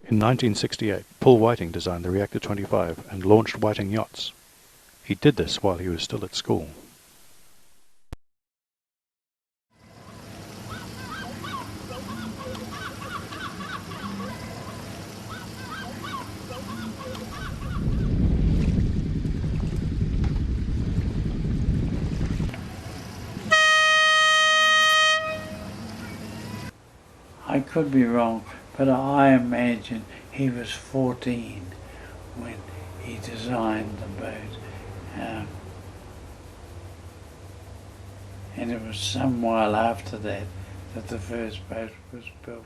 In 1968, Paul Whiting designed the Reactor 25 and launched Whiting Yachts. He did this while he was still at school. I could be wrong, but I imagine he was 14 when he designed the boat. And it was some while after that that the first boat was built.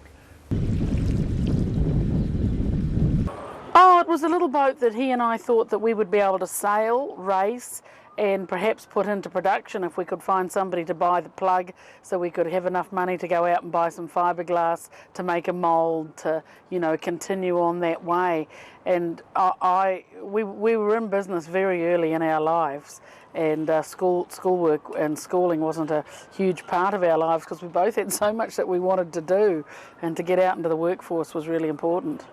Oh, it was a little boat that he and I thought that we would be able to sail, race, and perhaps put into production if we could find somebody to buy the plug, so we could have enough money to go out and buy some fiberglass to make a mould to, you know, continue on that way. And we were in business very early in our lives, and schoolwork and schooling wasn't a huge part of our lives because we both had so much that we wanted to do, and to get out into the workforce was really important.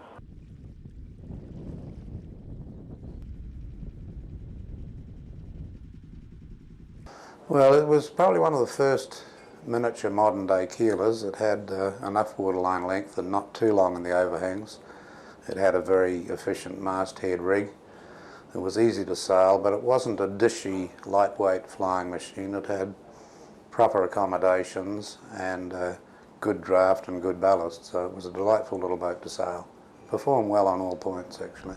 Well, it was probably one of the first miniature modern day keelers. It had enough waterline length and not too long in the overhangs. It had a very efficient masthead rig. It was easy to sail, but it wasn't a dishy, lightweight flying machine. It had proper accommodations and good draft and good ballast, so it was a delightful little boat to sail. Performed well on all points, actually.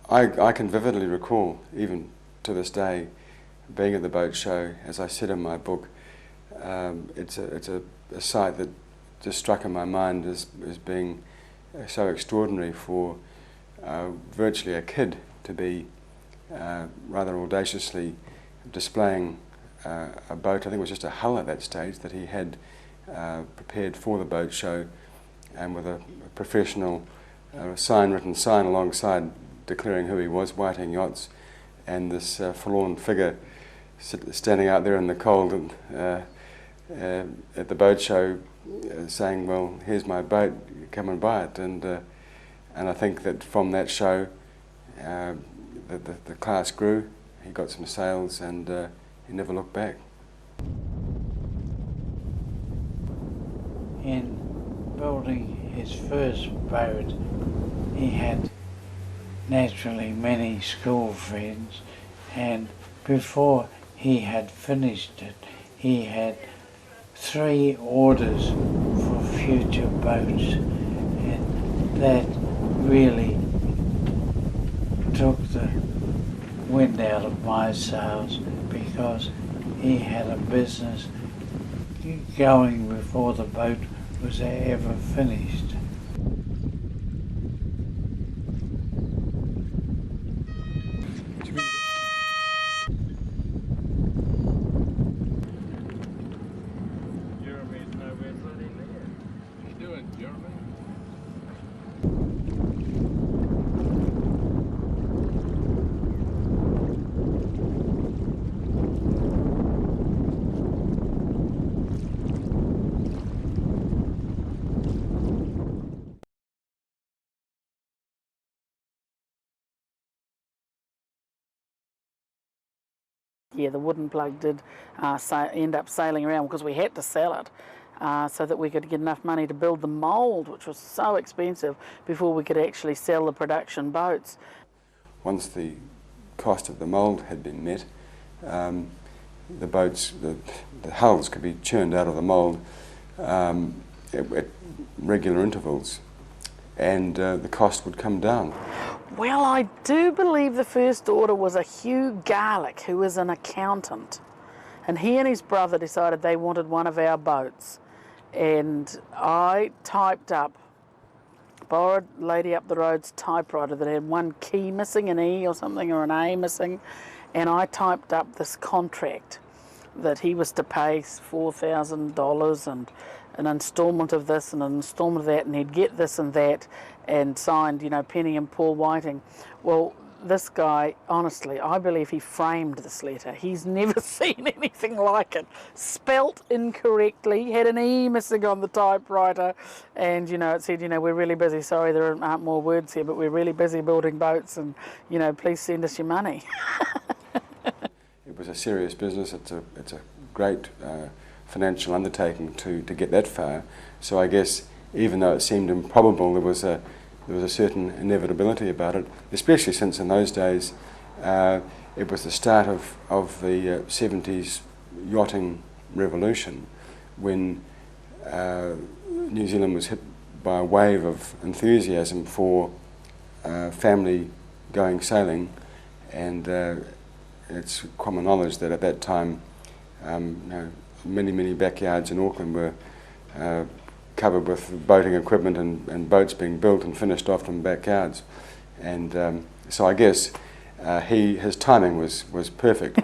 I can vividly recall, even to this day, being at the boat show. As I said in my book, it's a sight that just struck in my mind as being so extraordinary for virtually a kid to be rather audaciously displaying a boat. I think it was just a hull at that stage that he had prepared for the boat show, and with a professional written sign alongside declaring who he was, Whiting Yachts, and this forlorn figure standing out there in the cold and, at the boat show saying, well, here's my boat, come and buy it. And I think that from that show the class grew, he got some sales, and he never looked back. In building his first boat, he had naturally many school friends, and before he had finished it, he had 3 orders for future boats, and that really took the wind out of my sails, because he had a business going before the boat was ever finished. Yeah, the wooden plug did end up sailing around because we had to sell it so that we could get enough money to build the mould, which was so expensive, before we could actually sell the production boats. Once the cost of the mould had been met, the boats, the hulls could be churned out of the mould at regular intervals, and the cost would come down. Well, I do believe the first order was a Hugh Garlick, who was an accountant, and he and his brother decided they wanted one of our boats, and I typed up, borrowed Lady Up the Road's typewriter that had one key missing, an E or something, or an A missing, and I typed up this contract that he was to pay $4,000, an instalment of this and an instalment of that, and he'd get this and that, and signed, you know, Penny and Paul Whiting. Well, this guy, honestly, I believe he framed this letter. He's never seen anything like it. Spelt incorrectly, had an E missing on the typewriter, and, you know, it said, you know, we're really busy, sorry there aren't more words here, but we're really busy building boats, and, you know, please send us your money. It was a serious business. It's a great financial undertaking to get that far. So I guess even though it seemed improbable, there was a certain inevitability about it, especially since in those days it was the start of the 70s yachting revolution, when New Zealand was hit by a wave of enthusiasm for family going sailing, and it's common knowledge that at that time you know, many backyards in Auckland were covered with boating equipment and boats being built and finished off in backyards, and so I guess his timing was perfect.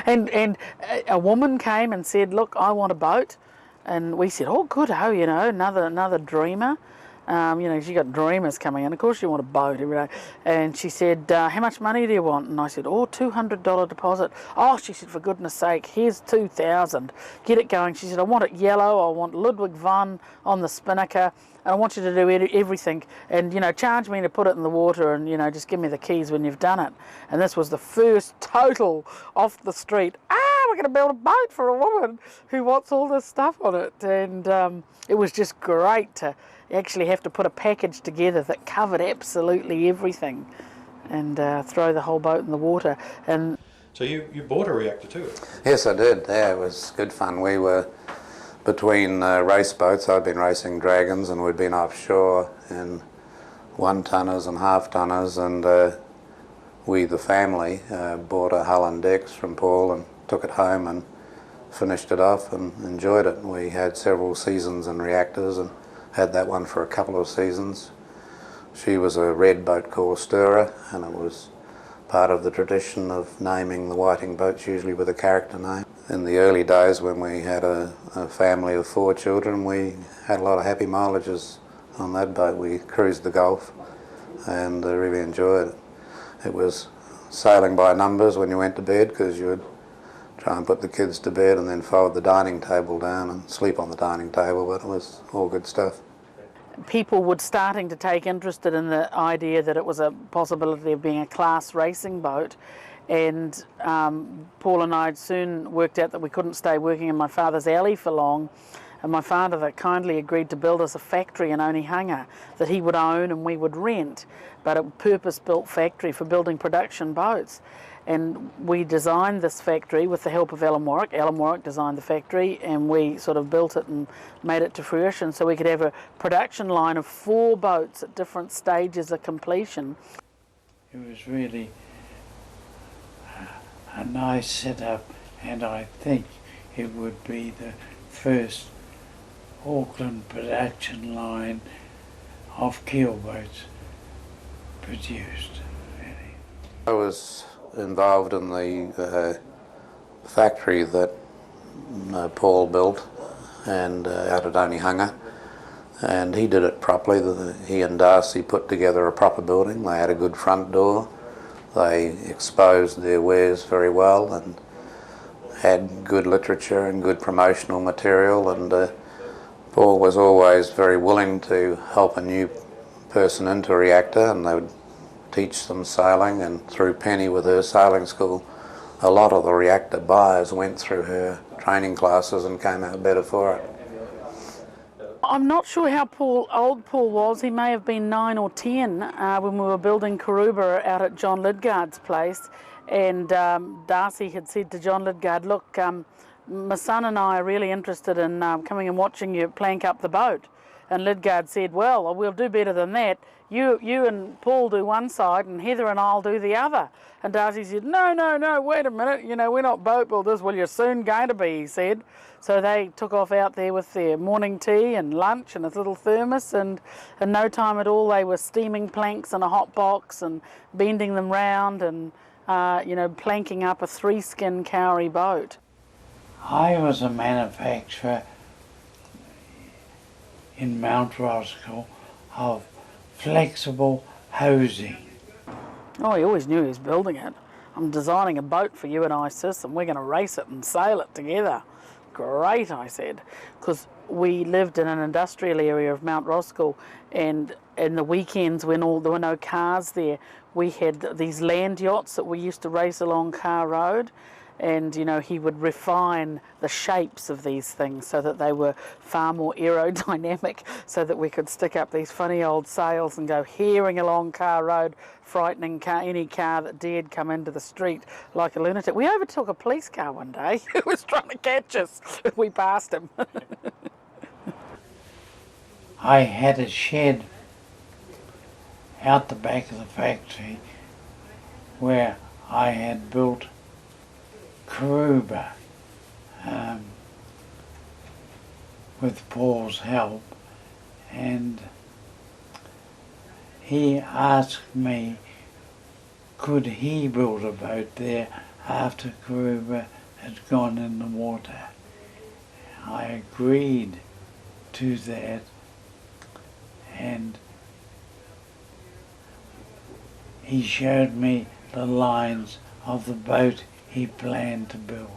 and a woman came and said, look, I want a boat, and we said, oh good, oh, you know, another dreamer. You know, she got dreamers coming in. Of course, you want a boat every day. And she said, how much money do you want? And I said, oh, $200 deposit. Oh, she said, for goodness sake, here's $2,000. Get it going. She said, I want it yellow. I want Ludwig van on the spinnaker. And I want you to do everything. And, you know, charge me to put it in the water, and, you know, just give me the keys when you've done it. And this was the first total off the street. We're going to build a boat for a woman who wants all this stuff on it. And it was just great to actually have to put a package together that covered absolutely everything, and throw the whole boat in the water. And So you bought a reactor too? Yes, I did. Yeah, it was good fun. We were between race boats. I'd been racing dragons, and we'd been offshore in 1-tonners and half-tonners, and we, the family, bought a hull and decks from Paul and took it home and finished it off and enjoyed it. We had several seasons in reactors and had that one for a couple of seasons. She was a red boat called Stirrer, and it was part of the tradition of naming the whiting boats usually with a character name. In the early days when we had a family of 4 children, we had a lot of happy mileages on that boat. We cruised the Gulf and really enjoyed it. It was sailing by numbers when you went to bed, because you would try and put the kids to bed and then fold the dining table down and sleep on the dining table, but it was all good stuff. people were starting to take interest in the idea that it was a possibility of being a class racing boat. And Paul and I soon worked out that we couldn't stay working in my father's alley for long. And my father that kindly agreed to build us a factory in Onehunga that he would own and we would rent, but a purpose-built factory for building production boats. And we designed this factory with the help of Alan Warwick. Alan Warwick designed the factory, and we sort of built it and made it to fruition so we could have a production line of 4 boats at different stages of completion. It was really a nice setup, and I think it would be the first Auckland production line of keelboats produced, really. I was involved in the factory that Paul built and out at Onehunga, and he did it properly. He and Darcy put together a proper building. They had a good front door. They exposed their wares very well and had good literature and good promotional material, and Paul was always very willing to help a new person into a reactor, and they would teach them sailing. And through Penny with her sailing school, a lot of the reactor buyers went through her training classes and came out better for it. I'm not sure how old Paul was. He may have been 9 or 10 when we were building Karuba out at John Lidgard's place. And Darcy had said to John Lidgard, look, my son and I are really interested in coming and watching you plank up the boat. And Lidgard said, well, we'll do better than that. You and Paul do one side and Heather and I'll do the other. And Darcy said, no, wait a minute, you know, we're not boat builders. Well, you're soon going to be, he said. So they took off out there with their morning tea and lunch and a little thermos, and in no time at all they were steaming planks in a hot box and bending them round and, you know, planking up a 3-skin Cowrie boat. I was a manufacturer in Mount Roskill of flexible hosing. Oh, he always knew he was building it. I'm designing a boat for you and I, Sis, and we're going to race it and sail it together. Great, I said, because we lived in an industrial area of Mount Roskill, and in the weekends when there were no cars there, we had these land yachts that we used to race along Car Road, and you know, he would refine the shapes of these things so that they were far more aerodynamic, so that we could stick up these funny old sails and go herring along Car Road, frightening any car that dared come into the street like a lunatic. We overtook a police car one day who was trying to catch us. We passed him. I had a shed out the back of the factory where I had built Karuba with Paul's help, and he asked me could he build a boat there after Karuba had gone in the water. I agreed to that, and he showed me the lines of the boat he planned to build.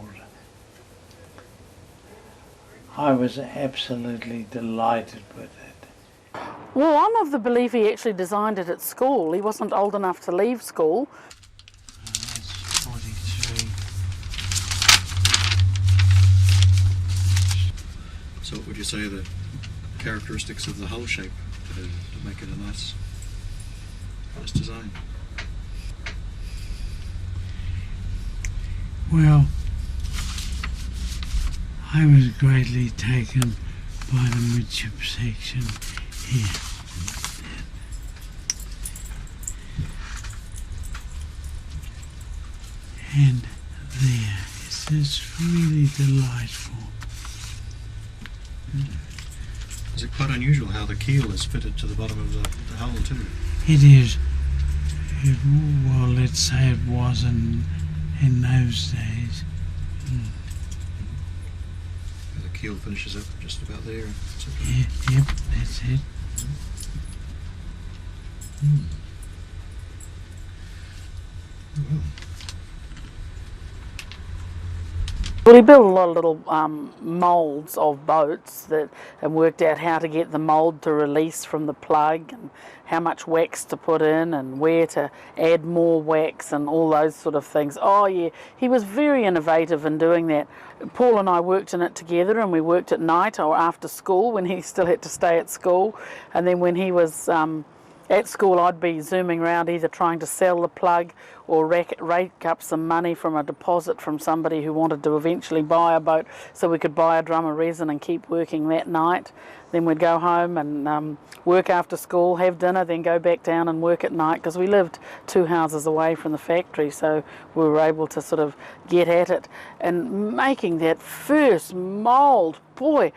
I was absolutely delighted with it. Well, I'm of the belief he actually designed it at school. He wasn't old enough to leave school. That's 43. So what would you say are the characteristics of the hull shape to make it a nice design? Well, I was greatly taken by the midship section here. And there, it's just really delightful. Is it quite unusual how the keel is fitted to the bottom of the hull too? It is. Well, let's say it was in those days. The keel finishes up just about there. Yeah, yep, that's it. Well, Well, he built a lot of little moulds of boats and worked out how to get the mould to release from the plug and how much wax to put in and where to add more wax and all those sort of things. Oh yeah, he was very innovative in doing that. Paul and I worked in it together, and we worked at night or after school when he still had to stay at school, and then when he was at school I'd be zooming around either trying to sell the plug or rake up some money from a deposit from somebody who wanted to eventually buy a boat so we could buy a drum of resin and keep working that night. Then we'd go home and work after school, have dinner, then go back down and work at night, because we lived 2 houses away from the factory, so we were able to sort of get at it. And making that first mould, boy,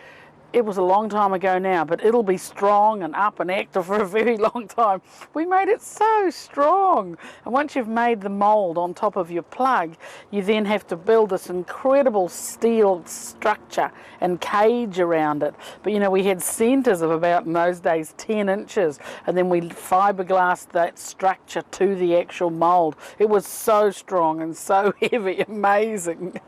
it was a long time ago now, but it'll be strong and up and active for a very long time. We made it so strong. And once you've made the mould on top of your plug, you then have to build this incredible steel structure and cage around it. But you know, we had centres of about, in those days, 10 inches, and then we fiberglassed that structure to the actual mould. It was so strong and so heavy, amazing.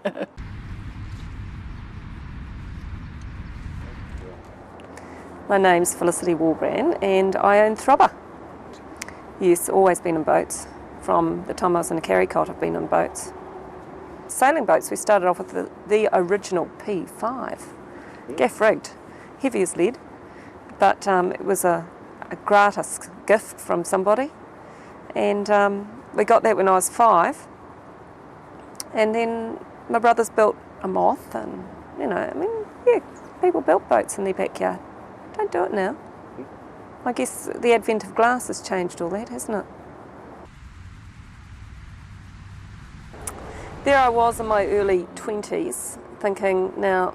My name's Felicity Walbran and I own Throbber. Yes, always been in boats. From the time I was in a carry cot, I've been on boats. Sailing boats, we started off with the original P5, gaff rigged, heavy as lead, but it was a gratis gift from somebody, and we got that when I was 5, and then my brothers built a Moth, and you know, I mean, yeah, people built boats in their backyard. Don't do it now. I guess the advent of glass has changed all that, hasn't it? There I was in my early 20s thinking, now,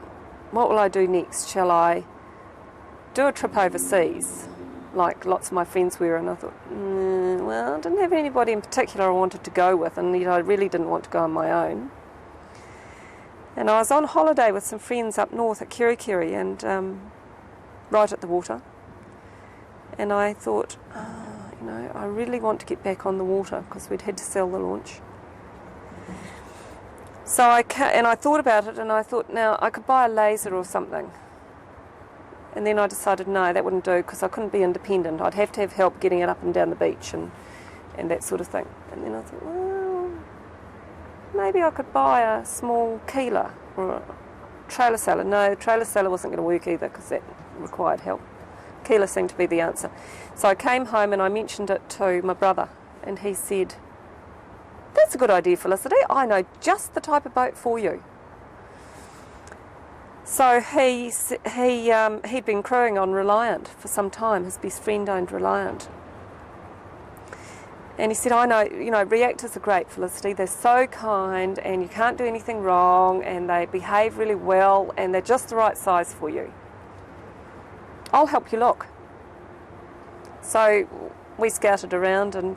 what will I do next? Shall I do a trip overseas, like lots of my friends were? And I thought, well, I didn't have anybody in particular I wanted to go with, and yet I really didn't want to go on my own. And I was on holiday with some friends up north at Kerikeri, and right at the water. And I thought, you know, I really want to get back on the water because we'd had to sell the launch. So I thought about it, and I thought, now I could buy a laser or something. And then I decided, no, that wouldn't do because I couldn't be independent. I'd have to have help getting it up and down the beach and that sort of thing. And then I thought, well, maybe I could buy a small keeler or a trailer sailor. No, the trailer sailor wasn't going to work either because that required help. Keeler seemed to be the answer. So I came home and I mentioned it to my brother, and he said, that's a good idea, Felicity. I know just the type of boat for you. So he'd been crewing on Reliant for some time. His best friend owned Reliant. And he said, I know, you know, reactors are great, Felicity. They're so kind and you can't do anything wrong and they behave really well and they're just the right size for you. I'll help you look. So we scouted around and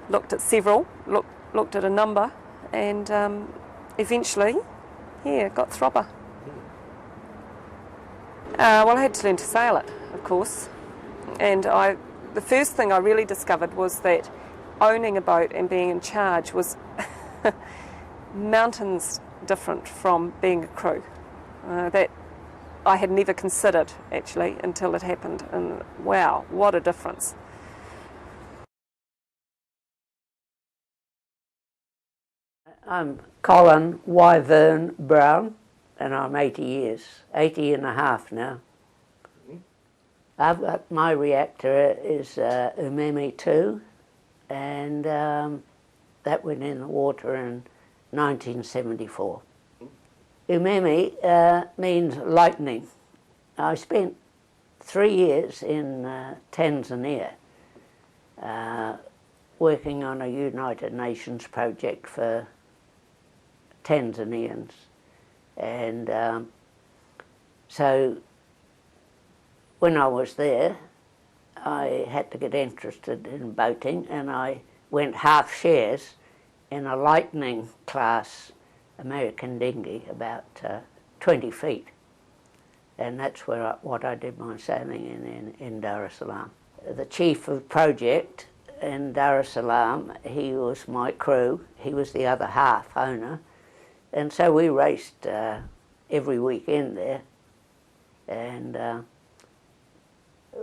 looked at several, looked at a number, and eventually, yeah, got Throbber. Well, I had to learn to sail it, of course, and the first thing I really discovered was that owning a boat and being in charge was mountains different from being a crew. That I had never considered, actually, until it happened, and wow, what a difference. I'm Colin Wyvern Brown, and I'm 80 and a half now. I've got my reactor is Umemi 2, and that went in the water in 1974. Umemi means lightning. I spent 3 years in Tanzania working on a United Nations project for Tanzanians, and so when I was there I had to get interested in boating, and I went half shares in a lightning class American dinghy about 20 feet, and that's where what I did my sailing in Dar es Salaam. The chief of project in Dar es Salaam, he was my crew, he was the other half owner. And so we raced every weekend there, and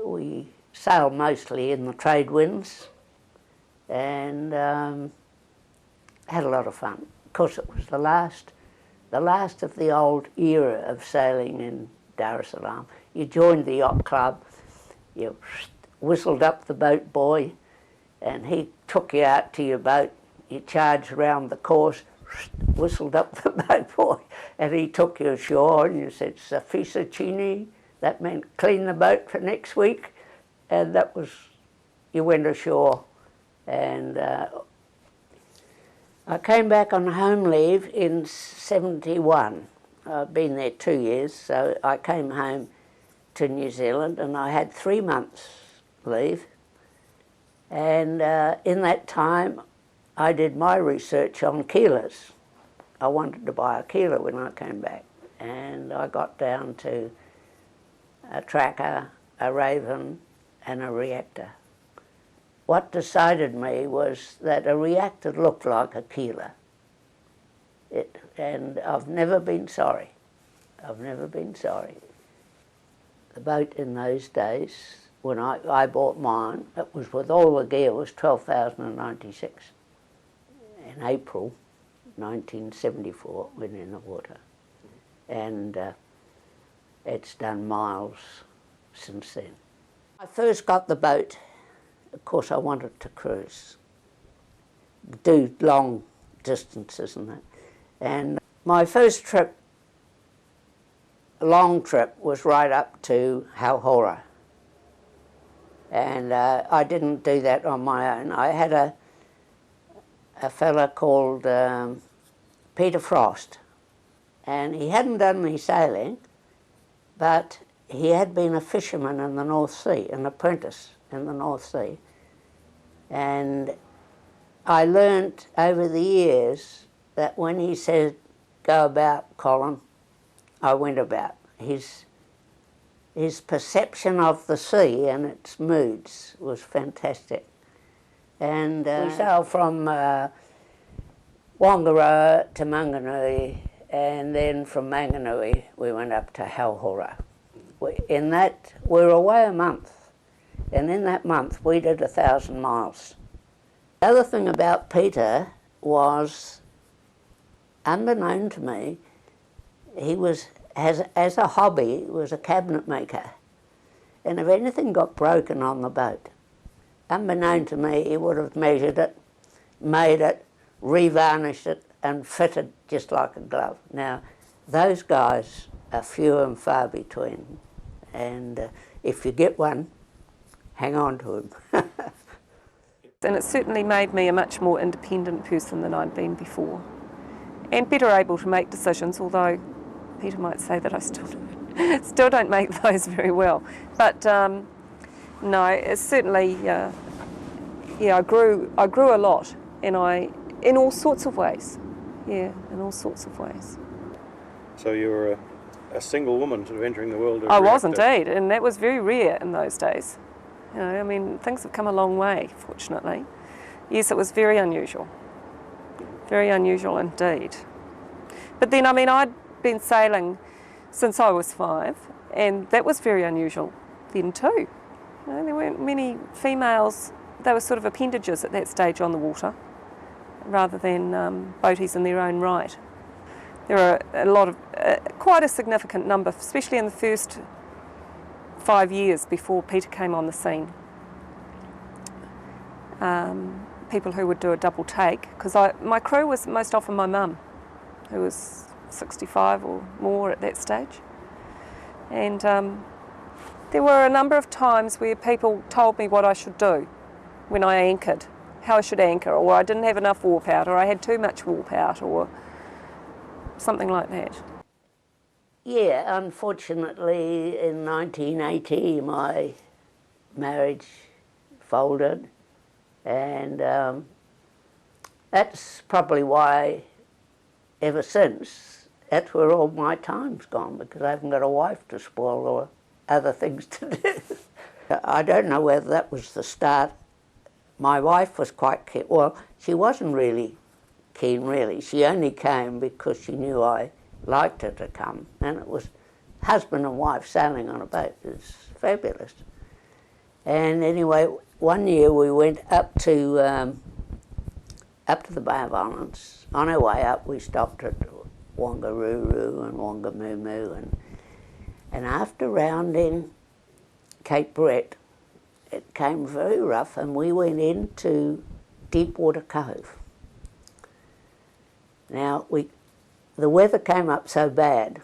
we sailed mostly in the trade winds and had a lot of fun. Of course, it was the last of the old era of sailing in Dar es Salaam. You joined the yacht club, you whistled up the boat boy, and he took you out to your boat. You charged around the course, whistled up the boat boy, and he took you ashore, and you said "Safisa Chini." That meant clean the boat for next week, and that was, you went ashore. And I came back on home leave in 71. I've been there 2 years, so I came home to New Zealand, and I had 3 months leave. And in that time, I did my research on keelers. I wanted to buy a keeler when I came back, and I got down to a tracker, a raven, and a reactor. What decided me was that a reactor looked like a keeler. And I've never been sorry. I've never been sorry. The boat in those days, when I bought mine, it was with all the gear, was 12,096. In April 1974, went in the water. And it's done miles since then. I first got the boat, of course I wanted to cruise, do long distances and that. And my first trip, long trip, was right up to Hauhora. And I didn't do that on my own. I had a fella called Peter Frost, and he hadn't done any sailing, but he had been a fisherman in the North Sea, an apprentice in the North Sea. And I learnt over the years that when he said, "Go about, Colin," I went about. His his perception of the sea and its moods was fantastic. And we sailed from Whangaroa to Manganui, and then from Manganui we went up to Halhora. We were away a month, and in that month we did 1,000 miles. The other thing about Peter was, unbeknown to me, he was, as a hobby, was a cabinet maker. And if anything got broken on the boat, unbeknown to me, he would have measured it, made it, revarnished it, and fitted just like a glove. Now, those guys are few and far between, and if you get one, hang on to him. And it certainly made me a much more independent person than I'd been before, and better able to make decisions, although Peter might say that I still don't make those very well. But no, it's certainly, yeah, I grew a lot, and in all sorts of ways. Yeah, in all sorts of ways. So you were a single woman sort of entering the world of I was Reactor. indeed, and that was very rare in those days. You know, I mean, things have come a long way, fortunately. Yes, it was very unusual indeed. But then, I mean, I'd been sailing since I was 5, and that was very unusual then too. You know, there weren't many females. They were sort of appendages at that stage on the water, rather than boaties in their own right. There are a lot of, quite a significant number, especially in the first 5 years before Peter came on the scene. People who would do a double take, because my crew was most often my mum, who was 65 or more at that stage. And there were a number of times where people told me what I should do when I anchored, how I should anchor, or I didn't have enough warp out, or I had too much warp out, or something like that. Yeah, unfortunately in 1980 my marriage folded, and that's probably why ever since, that's where all my time's gone, because I haven't got a wife to spoil or other things to do. I don't know whether that was the start. My wife was quite keen. Well, she wasn't really keen, really. She only came because she knew I liked her to come, and it was husband and wife sailing on a boat. It's fabulous. And anyway, one year we went up to the Bay of Islands. On our way up, we stopped at Wangaruru and Wangamumu, and after rounding Cape Brett, it came very rough, and we went into Deepwater Cove. Now, the weather came up so badly,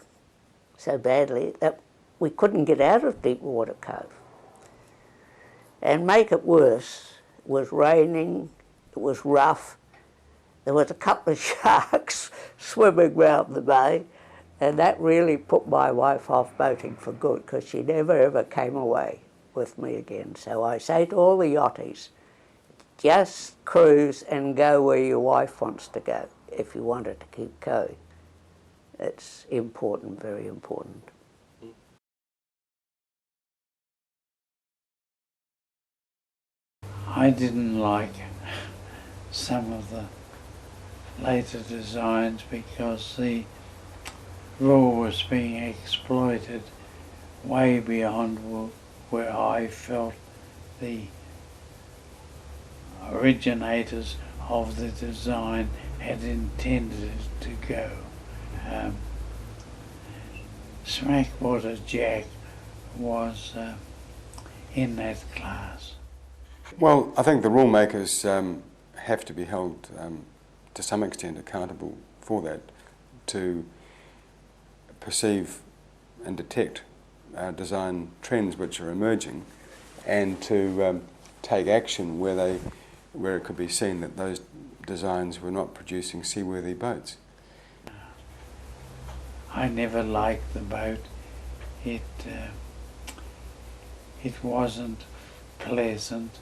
that we couldn't get out of Deepwater Cove. And make it worse, it was raining, it was rough, there was a couple of sharks swimming round the bay, and that really put my wife off boating for good, because she never ever came away with me again. So I say to all the yachties, just cruise and go where your wife wants to go if you want her to keep going. It's important, very important. I didn't like some of the later designs because the raw was being exploited way beyond where I felt the originators of the design had intended it to go. Smackwater Jack was in that class. Well, I think the rule makers have to be held to some extent accountable for that, to perceive and detect design trends which are emerging, and to take action where it could be seen that those designs were not producing seaworthy boats. I never liked the boat. It wasn't pleasant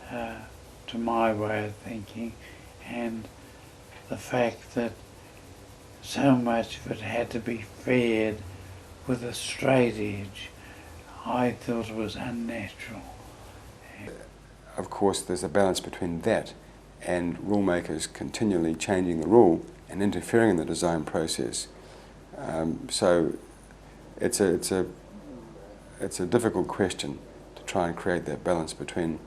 to my way of thinking, and the fact that so much of it had to be fed with a straight edge, I thought it was unnatural. Of course, there's a balance between that and rule makers continually changing the rule and interfering in the design process. So it's a difficult question to try and create that balance between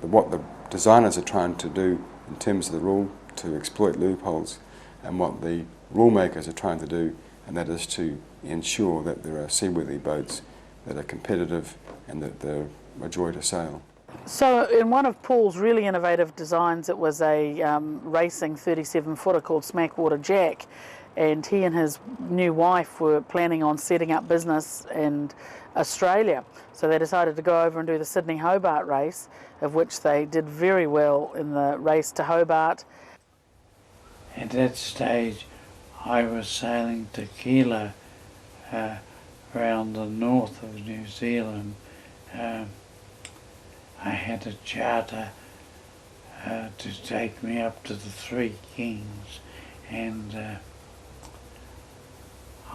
what the designers are trying to do in terms of the rule to exploit loopholes and what the rule makers are trying to do, and that is to ensure that there are seaworthy boats that are competitive and that they're a joy to sail. So in one of Paul's really innovative designs, it was a racing 37-footer called Smackwater Jack, and he and his new wife were planning on setting up business in Australia. So they decided to go over and do the Sydney-Hobart race, of which they did very well in the race to Hobart. At that stage, I was sailing tequila around the north of New Zealand. I had a charter to take me up to the Three Kings, and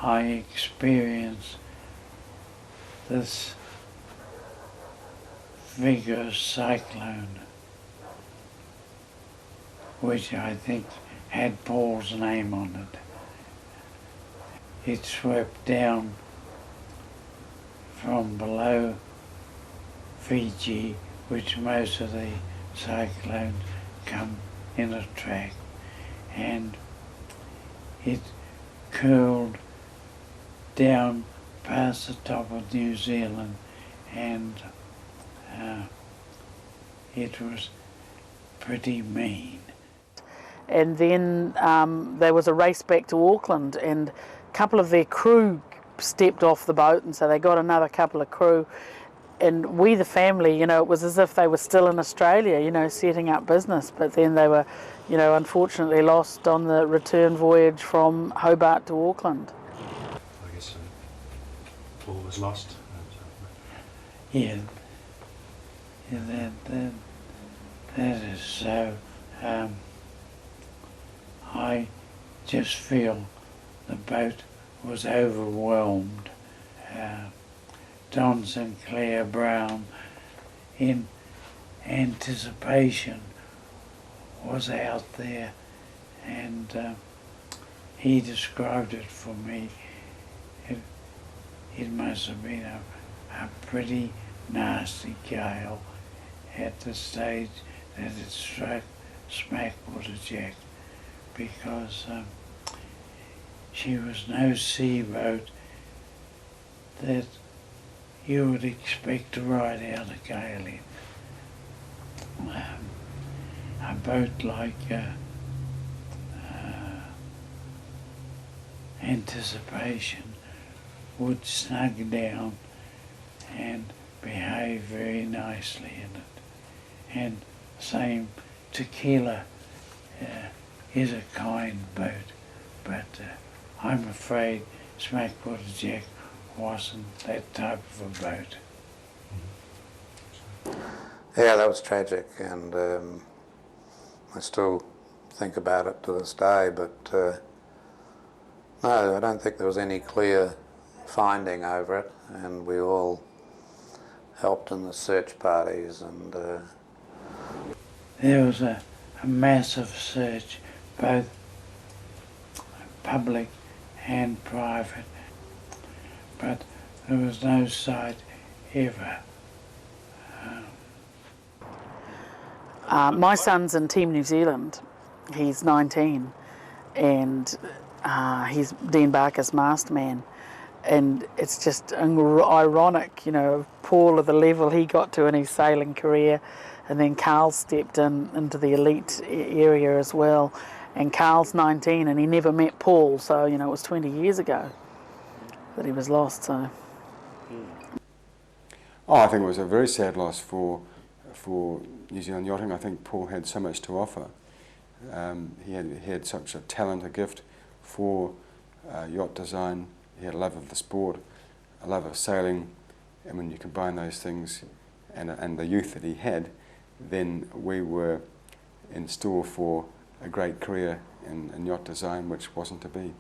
I experienced this vigorous cyclone, which I think had Paul's name on it. It swept down from below Fiji, which most of the cyclones come in a track, and it curled down past the top of New Zealand, and it was pretty mean. And then there was a race back to Auckland, and a couple of their crew stepped off the boat, and so they got another couple of crew. And we, the family, you know, it was as if they were still in Australia, you know, setting up business. But then they were, you know, unfortunately lost on the return voyage from Hobart to Auckland. I guess Paul was lost. Yeah, that is so. I just feel the boat was overwhelmed. Don Sinclair Brown, in anticipation, was out there, and he described it for me. It must have been a pretty nasty gale at the stage that it struck Smackwater Jack, because she was no seaboat that you would expect to ride out a gale in. A boat like Anticipation would snug down and behave very nicely in it. And same Tequila is a kind boat, but I'm afraid Smackwater Jack wasn't that type of a boat. Yeah, that was tragic, and I still think about it to this day, but no, I don't think there was any clear finding over it, and we all helped in the search parties, and there was a massive search, both public and private, but there was no sight ever. My son's in Team New Zealand. He's 19, and he's Dean Barker's mast man. And it's just ironic, you know, Paul at the level he got to in his sailing career, and then Carl stepped into the elite area as well. And Carl's 19, and he never met Paul, so, you know, it was 20 years ago that he was lost, so. Oh, I think it was a very sad loss for New Zealand yachting. I think Paul had so much to offer. He had such a talent, a gift for yacht design. He had a love of the sport, a love of sailing, and when you combine those things and the youth that he had, then we were in store for a great career in yacht design, which wasn't to be.